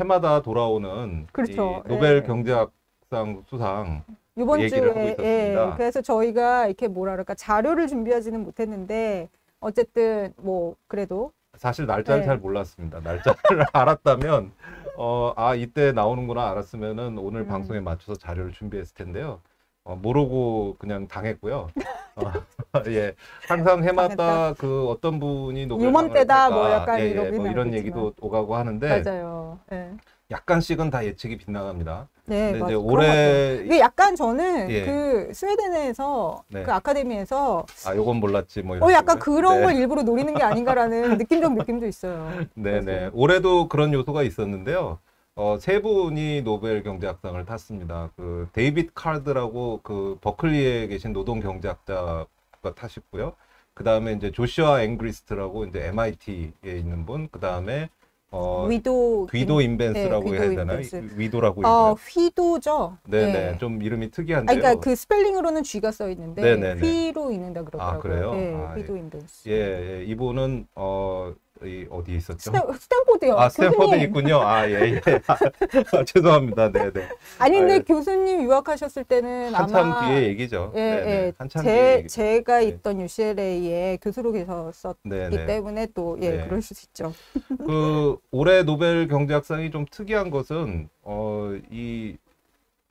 해마다 돌아오는 그렇죠. 이 노벨 예. 경제학상 수상 이번 얘기를 하고 주에 있었습니다. 그래서 저희가 이렇게 뭐라 그럴까 자료를 준비하지는 못했는데 어쨌든 뭐 그래도 사실 날짜를 예. 잘 몰랐습니다. 날짜를 알았다면 이때 나오는구나 알았으면은 오늘 방송에 맞춰서 자료를 준비했을 텐데요. 모르고 그냥 당했고요. 예, 항상 해마다 당했다. 그 어떤 분이 노벨상을 이맘때다 탈까, 뭐 약간 예, 예, 이러긴 뭐 이런 하겠지만. 얘기도 오가고 하는데 맞아요. 예. 약간씩은 다 예측이 빗나갑니다. 네, 근데 이제 맞아. 그런 것 올해 같아요. 이게 약간 저는 예. 그 스웨덴에서 네. 그 아카데미에서 요건 몰랐지 뭐 이런 약간 식으로. 그런 네. 걸 일부러 노리는 게 아닌가라는 느낌도 있어요. 네네. 그래서. 올해도 그런 요소가 있었는데요. 세 분이 노벨 경제학상을 탔습니다. 그 데이빗 카드라고 그 버클리에 계신 노동 경제학자가 타셨고요. 그 다음에 이제 조슈아 앵그리스트라고 이제 MIT에 있는 분. 그 다음에 귀도 인벤스라고 해야 되나요? 위도라고 읽어요. 휘도죠. 네네. 예. 좀 이름이 특이한데요. 그러니까 그 스펠링으로는 G가 써 있는데 네네네. 휘로 읽는다 그러더라고요. 그래요? 예, 휘도 인벤스. 예, 이분은 어디에 있었죠? 스탠포드요. 스탠퍼드에 교수님. 있군요. 예. 죄송합니다. 네네. 아니 근데 예. 교수님 유학하셨을 때는 한참 아마 뒤에 얘기죠. 네네. 한참 뒤에 얘기죠. 제가 네. 있던 UCLA에 교수로 계셨었기 네네. 때문에 또 네. 그럴 수 있죠. 그 올해 노벨 경제학상이 좀 특이한 것은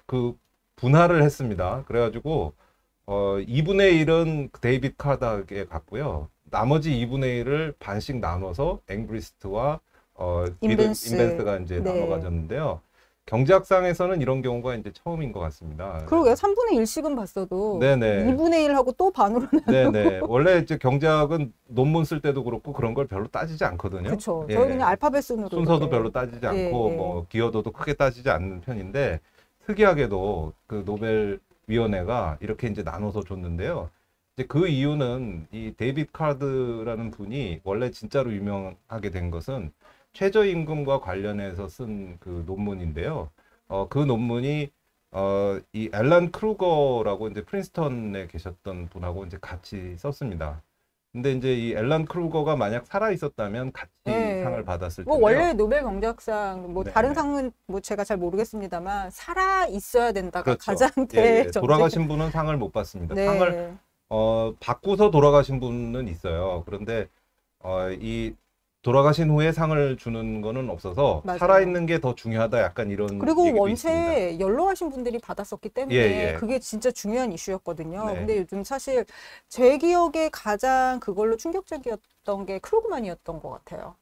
그 분할을 했습니다. 그래가지고 2분의 1은 데이빗 카드에게 갔고요. 나머지 2분의 1을 반씩 나눠서 앵그리스트와 인벤스가 이제 네. 나눠 가졌는데요. 경제학상에서는 이런 경우가 이제 처음인 것 같습니다. 그러게요. 3분의 1씩은 봤어도 네네. 2분의 1하고 또 반으로 네네. 원래 이제 경제학은 논문 쓸 때도 그렇고 그런 걸 별로 따지지 않거든요. 그렇죠. 예. 저희 그냥 알파벳 순으로 순서도 이렇게. 별로 따지지 않고 예. 뭐 기여도도 크게 따지지 않는 편인데 특이하게도 그 노벨 위원회가 이렇게 이제 나눠서 줬는데요. 이제 그 이유는 이 데이빗 카드라는 분이 원래 진짜로 유명하게 된 것은 최저임금과 관련해서 쓴 그 논문인데요. 그 논문이 이 앨런 크루거라고 이제 프린스턴에 계셨던 분하고 이제 같이 썼습니다. 근데 이제 이 앨런 크루거가 만약 살아 있었다면 같이 네. 상을 받았을 뭐 텐데요. 원래 노벨 경제학상 뭐 네, 다른 네. 상은 뭐 제가 잘 모르겠습니다만 살아 있어야 된다가 그렇죠. 가장 예. 대정책. 돌아가신 분은 상을 못 받습니다. 네. 상을 받고서 돌아가신 분은 있어요. 그런데 이 돌아가신 후에 상을 주는 거는 없어서 맞아요. 살아있는 게 더 중요하다 약간 이런 그리고 얘기도 원체 있습니다. 연로하신 분들이 받았었기 때문에 예. 그게 진짜 중요한 이슈였거든요. 네. 근데 요즘 사실 제 기억에 가장 그걸로 충격적이었던 게 크루그만이었던 것 같아요.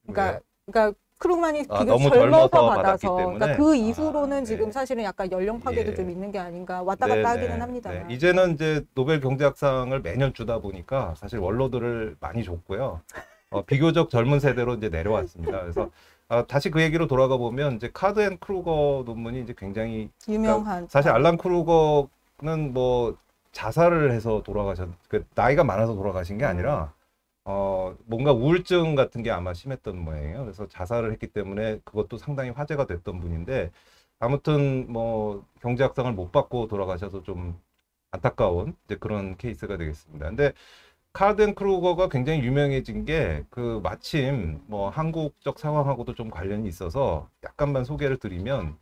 왜요? 그러니까 크루그만이 비교적 너무 젊어서 받았기 받아서 때문에? 그러니까 그 이후로는 네. 지금 사실은 약간 연령 파괴도 예. 좀 있는 게 아닌가 왔다 갔다 하기는 합니다만. 네. 이제는 이제 노벨 경제학상을 매년 주다 보니까 사실 원로들을 많이 줬고요. 비교적 젊은 세대로 이제 내려왔습니다. 그래서 다시 그 얘기로 돌아가 보면 이제 카드 앤 크루거 논문이 이제 굉장히 유명한. 사실 알란 크루거는 뭐 자살을 해서 그 나이가 많아서 돌아가신 게 아니라 뭔가 우울증 같은 게 아마 심했던 모양이에요. 그래서 자살을 했기 때문에 그것도 상당히 화제가 됐던 분인데 아무튼 뭐 경제학상을 못 받고 돌아가셔서 좀 안타까운 이제 그런 케이스가 되겠습니다. 근데 카드 앤 크루거가 굉장히 유명해진 게 그 마침 뭐 한국적 상황하고도 좀 관련이 있어서 약간만 소개를 드리면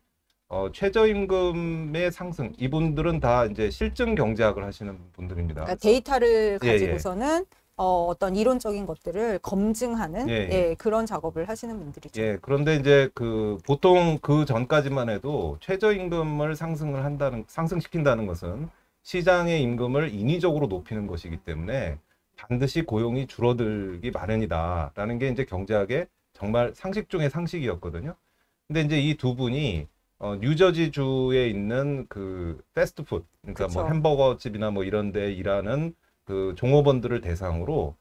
최저임금의 상승 이분들은 다 이제 실증 경제학을 하시는 분들입니다. 그러니까 데이터를 예, 가지고서는 어떤 이론적인 것들을 검증하는 그런 작업을 하시는 분들이죠. 예, 그런데 이제 보통 그 전까지만 해도 최저임금을 상승시킨다는 것은 시장의 임금을 인위적으로 높이는 것이기 때문에 반드시 고용이 줄어들기 마련이다라는 게 이제 경제학의 정말 상식 중의 상식이었거든요. 근데 이제 이 두 분이 뉴저지주에 있는 그 패스트푸드, 그러니까 그쵸. 뭐 햄버거 집이나 뭐 이런 데 일하는 그 종업원들을 대상으로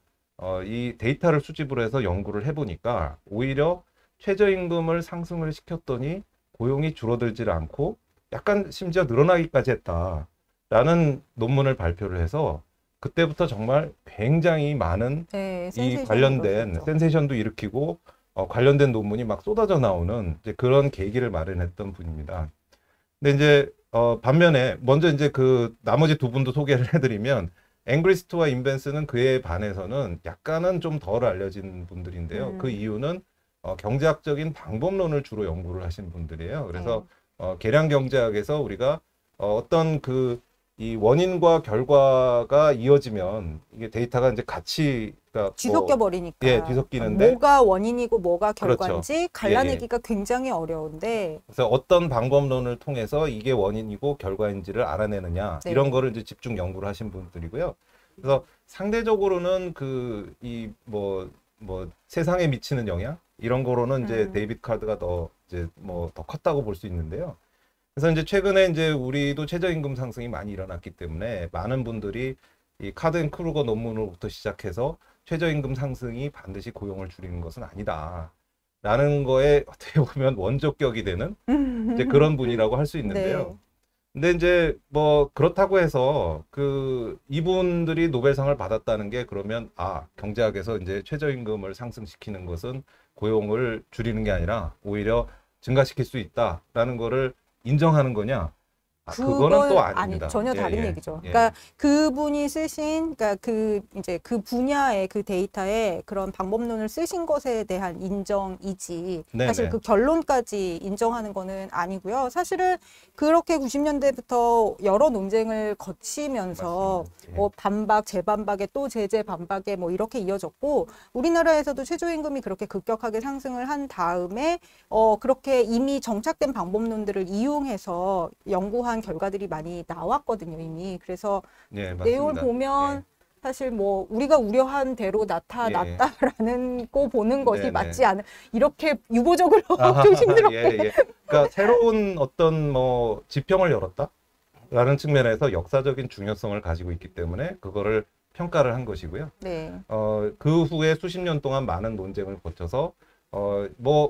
이 데이터를 수집을 해서 연구를 해보니까 오히려 최저임금을 상승을 시켰더니 고용이 줄어들질 않고 약간 심지어 늘어나기까지 했다라는 논문을 발표를 해서 그때부터 정말 굉장히 많은 이 관련된 센세이션도 일으키고 관련된 논문이 막 쏟아져 나오는 이제 그런 계기를 마련했던 분입니다. 근데 이제 반면에 먼저 이제 그 나머지 두 분도 소개를 해드리면 앵그리스트와 인벤스는 그에 반해서는 약간은 좀 덜 알려진 분들인데요. 그 이유는 경제학적인 방법론을 주로 연구를 하신 분들이에요. 그래서 네. 계량 경제학에서 우리가 어떤 이 원인과 결과가 이어지면 이게 데이터가 이제 같이 그러니까 뒤섞여 버리니까. 예, 뒤섞이는데 뭐가 원인이고 뭐가 그렇죠. 결과인지 갈라내기가 굉장히 어려운데. 그래서 어떤 방법론을 통해서 이게 원인이고 결과인지를 알아내느냐 네. 이런 거를 이제 집중 연구를 하신 분들이고요. 그래서 상대적으로는 뭐 세상에 미치는 영향 이런 거로는 이제 데이비드 카드가 더 이제 더 컸다고 볼 수 있는데요. 그래서 이제 최근에 이제 우리도 최저임금 상승이 많이 일어났기 때문에 많은 분들이 이 카드 앤 크루거 논문으로부터 시작해서 최저임금 상승이 반드시 고용을 줄이는 것은 아니다. 라는 거에 어떻게 보면 원조격이 되는 이제 그런 분이라고 할 수 있는데요. 네. 근데 이제 그렇다고 해서 이분들이 노벨상을 받았다는 게 그러면 경제학에서 이제 최저임금을 상승시키는 것은 고용을 줄이는 게 아니라 오히려 증가시킬 수 있다라는 거를 인정하는 거냐? 그거는 또 아닙니다. 전혀 다른 얘기죠. 예. 그러니까 그분이 쓰신, 그러니까 이제 그 분야의 그 데이터에 그런 방법론을 쓰신 것에 대한 인정이지. 네네. 사실 그 결론까지 인정하는 거는 아니고요. 사실은 그렇게 90년대부터 여러 논쟁을 거치면서 맞습니다. 예. 반박, 재반박에 또 재반박에 이렇게 이어졌고, 우리나라에서도 최저임금이 그렇게 급격하게 상승을 한 다음에 그렇게 이미 정착된 방법론들을 이용해서 연구한 결과들이 많이 나왔거든요, 이미. 그래서 예, 맞습니다. 내용을 보면 예. 사실 우리가 우려한 대로 나타났다라는 거 보는 것이 네네. 맞지 않은, 이렇게 유보적으로 조심스럽게. 예. 그러니까 새로운 어떤 지평을 열었다라는 측면에서 역사적인 중요성을 가지고 있기 때문에 그거를 평가를 한 것이고요. 네. 그 후에 수십 년 동안 많은 논쟁을 거쳐서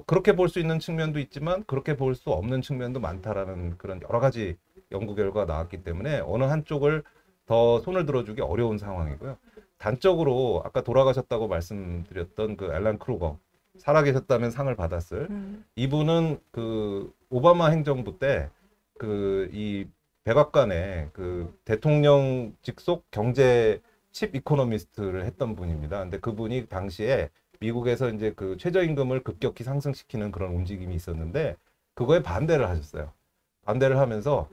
그렇게 볼 수 있는 측면도 있지만 그렇게 볼 수 없는 측면도 많다라는 그런 여러 가지 연구 결과가 나왔기 때문에 어느 한쪽을 더 손을 들어주기 어려운 상황이고요. 단적으로 아까 돌아가셨다고 말씀드렸던 그 앨런 크루거, 살아계셨다면 상을 받았을 이분은 그 오바마 행정부 때 이 백악관에 그 대통령 직속 경제 칩 이코노미스트를 했던 분입니다. 근데 그분이 당시에 미국에서 이제 그 최저임금을 급격히 상승시키는 그런 움직임이 있었는데 그거에 반대를 하셨어요. 반대를 하면서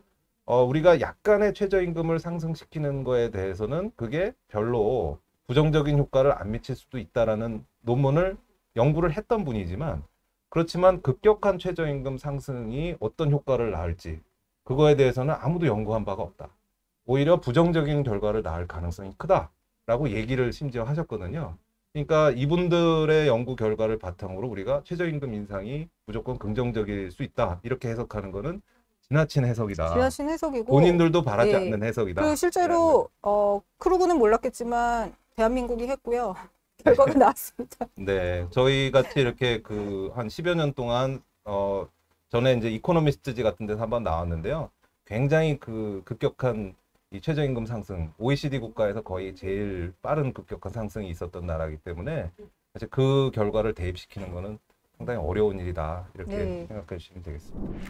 우리가 약간의 최저임금을 상승시키는 거에 대해서는 그게 별로 부정적인 효과를 안 미칠 수도 있다라는 논문을 연구를 했던 분이지만 그렇지만 급격한 최저임금 상승이 어떤 효과를 낳을지 그거에 대해서는 아무도 연구한 바가 없다. 오히려 부정적인 결과를 낳을 가능성이 크다라고 얘기를 심지어 하셨거든요. 그러니까 이분들의 연구 결과를 바탕으로 우리가 최저임금 인상이 무조건 긍정적일 수 있다. 이렇게 해석하는 거는 지나친 해석이다. 지나친 해석이고. 본인들도 바라지 예. 않는 해석이다. 그리고 실제로 크루그는 몰랐겠지만 대한민국이 했고요. 결과가 나왔습니다. 네, 저희 같이 이렇게 한 10여 년 동안 전에 이제 이코노미스트지 같은 데서 한번 나왔는데요. 굉장히 급격한 이 최저임금 상승, OECD 국가에서 거의 제일 빠른 급격한 상승이 있었던 나라이기 때문에 사실 그 결과를 대입시키는 거는 상당히 어려운 일이다. 이렇게 네. 생각해 주시면 되겠습니다.